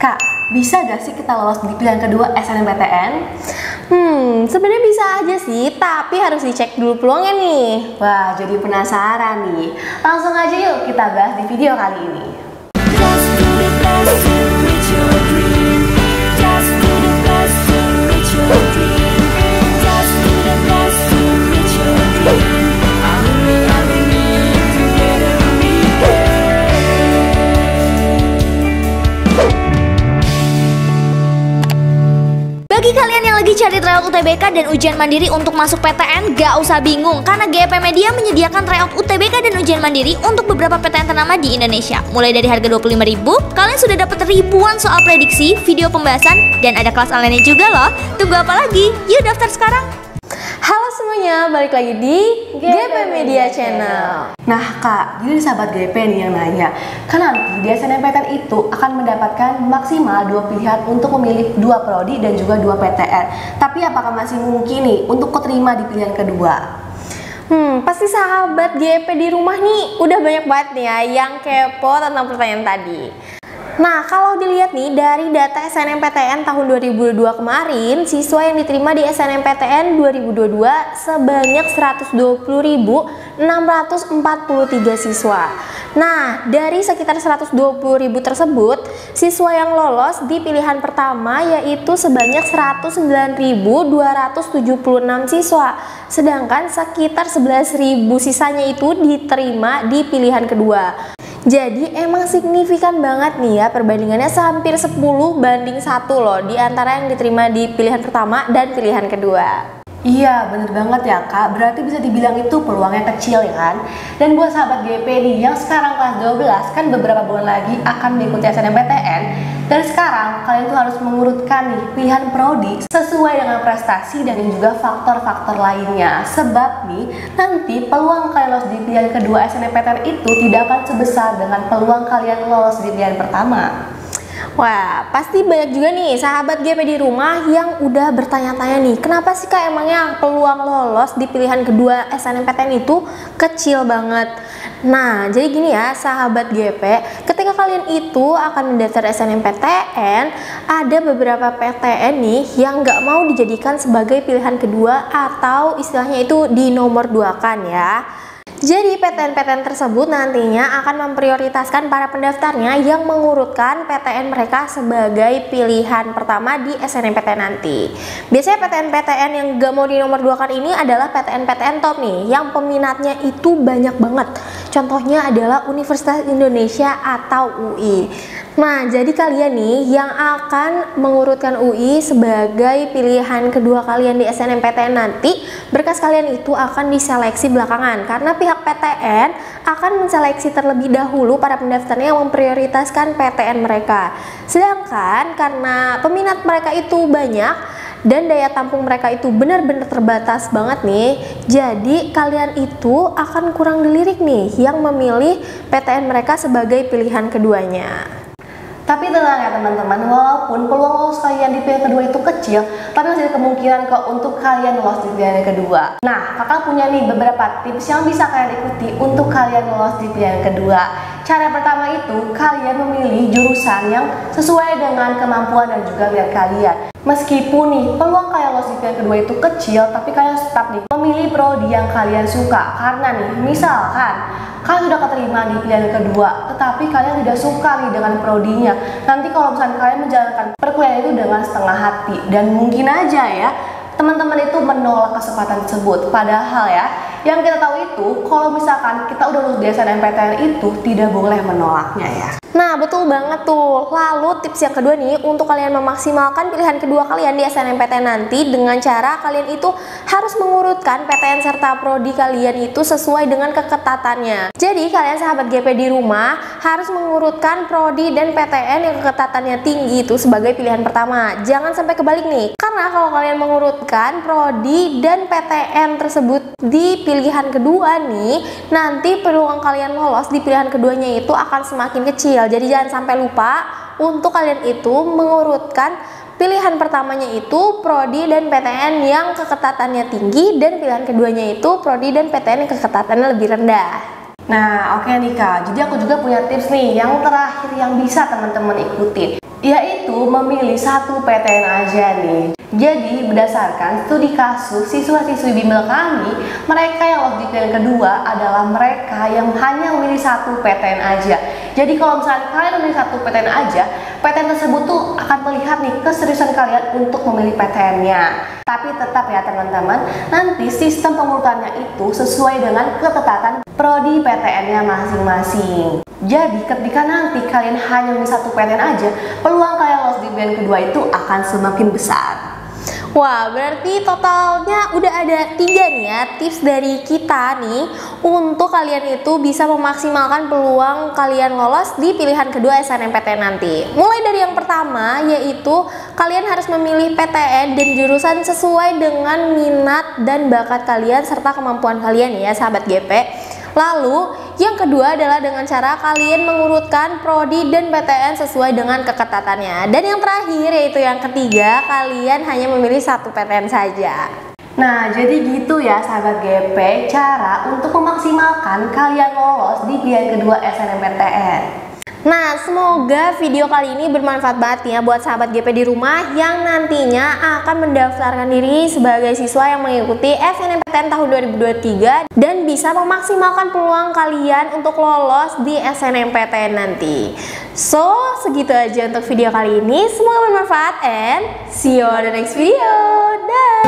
Kak, bisa gak sih kita lolos di pilihan kedua SNMPTN? Sebenarnya bisa aja sih, tapi harus dicek dulu peluangnya nih. Wah, jadi penasaran nih. Langsung aja yuk kita bahas di video kali ini. Bagi kalian yang lagi cari tryout UTBK dan ujian mandiri untuk masuk PTN, gak usah bingung karena GP Media menyediakan tryout UTBK dan ujian mandiri untuk beberapa PTN ternama di Indonesia. Mulai dari harga 25.000, kalian sudah dapat ribuan soal prediksi, video pembahasan, dan ada kelas online juga loh. Tunggu apa lagi? Yuk daftar sekarang! Halo semuanya, balik lagi di GP Media Channel. Nah Kak, jadi sahabat GP nih yang nanya, kan nanti di SNMPTN itu akan mendapatkan maksimal 2 pilihan untuk memilih 2 prodi dan juga 2 PTN. Tapi apakah masih mungkin nih untuk keterima di pilihan kedua? Pasti sahabat GP di rumah nih udah banyak banget nih ya yang kepo tentang pertanyaan tadi. Nah, kalau dilihat nih dari data SNMPTN tahun 2022 kemarin, siswa yang diterima di SNMPTN 2022 sebanyak 120.643 siswa. Nah, dari sekitar 120.000 tersebut, siswa yang lolos di pilihan pertama yaitu sebanyak 109.276 siswa. Sedangkan sekitar 11.000 sisanya itu diterima di pilihan kedua. Jadi emang signifikan banget nih ya, perbandingannya hampir 10 banding 1 loh di antara yang diterima di pilihan pertama dan pilihan kedua. Iya, bener banget ya Kak, berarti bisa dibilang itu peluangnya kecil ya kan? Dan buat sahabat GP nih yang sekarang kelas 12 kan beberapa bulan lagi akan mengikuti SNMPTN. Dan sekarang kalian tuh harus mengurutkan nih pilihan prodi sesuai dengan prestasi dan juga faktor-faktor lainnya. Sebab nih nanti peluang kalian lolos di pilihan kedua SNMPTN itu tidak akan sebesar dengan peluang kalian lolos di pilihan pertama. Wah, pasti banyak juga nih sahabat GP di rumah yang udah bertanya-tanya nih, kenapa sih Kak emangnya peluang lolos di pilihan kedua SNMPTN itu kecil banget? Nah, jadi gini ya sahabat GP, ketika kalian itu akan mendaftar SNMPTN, ada beberapa PTN nih yang nggak mau dijadikan sebagai pilihan kedua atau istilahnya itu di nomor 2-kan ya. Jadi PTN-PTN tersebut nantinya akan memprioritaskan para pendaftarnya yang mengurutkan PTN mereka sebagai pilihan pertama di SNMPTN nanti. Biasanya PTN-PTN yang gak mau di nomor 2 kan ini adalah PTN-PTN top nih, yang peminatnya itu banyak banget. Contohnya adalah Universitas Indonesia atau UI. Nah, jadi kalian nih yang akan mengurutkan UI sebagai pilihan kedua kalian di SNMPTN nanti, berkas kalian itu akan diseleksi belakangan karena pihak PTN akan menseleksi terlebih dahulu para pendaftarnya yang memprioritaskan PTN mereka. Sedangkan karena peminat mereka itu banyak dan daya tampung mereka itu benar-benar terbatas banget nih, jadi kalian itu akan kurang dilirik nih yang memilih PTN mereka sebagai pilihan keduanya. Tapi tenang ya teman-teman, walaupun peluang lolos kalian di pilihan kedua itu kecil, tapi masih ada kemungkinan kok untuk kalian lolos di pilihan kedua. Nah, kakak punya nih beberapa tips yang bisa kalian ikuti untuk kalian lolos di pilihan kedua. Cara pertama itu, kalian memilih jurusan yang sesuai dengan kemampuan dan juga minat kalian. Meskipun nih, peluang kalian lolos di pilihan kedua itu kecil, tapi kalian tetap nih memilih prodi yang kalian suka. Karena nih, misalkan kalian sudah keterima di pilihan kedua, tetapi kalian tidak suka nih dengan prodinya. Nanti kalau misalnya kalian menjalankan perkuliahan itu dengan setengah hati, dan mungkin aja ya teman-teman itu menolak kesempatan tersebut. Padahal ya, yang kita tahu itu kalau misalkan kita udah lulus di SNMPTN itu tidak boleh menolaknya ya. Nah, betul banget tuh. Lalu tips yang kedua nih, untuk kalian memaksimalkan pilihan kedua kalian di SNMPTN nanti dengan cara kalian itu harus mengurutkan PTN serta prodi kalian itu sesuai dengan keketatannya. Jadi kalian sahabat GP di rumah harus mengurutkan prodi dan PTN yang keketatannya tinggi itu sebagai pilihan pertama. Jangan sampai kebalik nih, karena kalau kalian mengurutkan prodi dan PTN tersebut di pilihan kedua nih, nanti peluang kalian lolos di pilihan keduanya itu akan semakin kecil. Jadi jangan sampai lupa untuk kalian itu mengurutkan pilihan pertamanya itu prodi dan PTN yang keketatannya tinggi, dan pilihan keduanya itu prodi dan PTN yang keketatannya lebih rendah. Nah, oke nih Kak, jadi aku juga punya tips nih yang terakhir yang bisa teman-teman ikutin. yaitu memilih satu PTN aja nih. Jadi berdasarkan studi kasus siswa-siswi bimbel kami, mereka yang lolos di pilihan kedua adalah mereka yang hanya memilih satu PTN aja. Jadi kalau misalnya kalian memilih satu PTN aja, PTN tersebut tuh akan melihat nih keseriusan kalian untuk memilih PTN-nya. Tapi tetap ya teman-teman, nanti sistem pengurutannya itu sesuai dengan ketetatan prodi PTN-nya masing-masing. Jadi ketika nanti kalian hanya memilih satu PTN aja, peluang kalian lolos di pilihan kedua itu akan semakin besar. Wah, berarti totalnya udah ada 3 nih ya tips dari kita nih untuk kalian itu bisa memaksimalkan peluang kalian lolos di pilihan kedua SNMPTN nanti. Mulai dari yang pertama, yaitu kalian harus memilih PTN dan jurusan sesuai dengan minat dan bakat kalian serta kemampuan kalian ya sahabat GP. Lalu yang kedua adalah dengan cara kalian mengurutkan prodi dan PTN sesuai dengan keketatannya. Dan yang terakhir yaitu yang ketiga, kalian hanya memilih satu PTN saja. Nah, jadi gitu ya sahabat GP, cara untuk memaksimalkan kalian lolos di pilihan kedua SNMPTN. Nah, semoga video kali ini bermanfaat banget ya buat sahabat GP di rumah yang nantinya akan mendaftarkan diri sebagai siswa yang mengikuti SNMPTN tahun 2023 dan bisa memaksimalkan peluang kalian untuk lolos di SNMPTN nanti. So, segitu aja untuk video kali ini. Semoga bermanfaat and see you on the next video. Dah.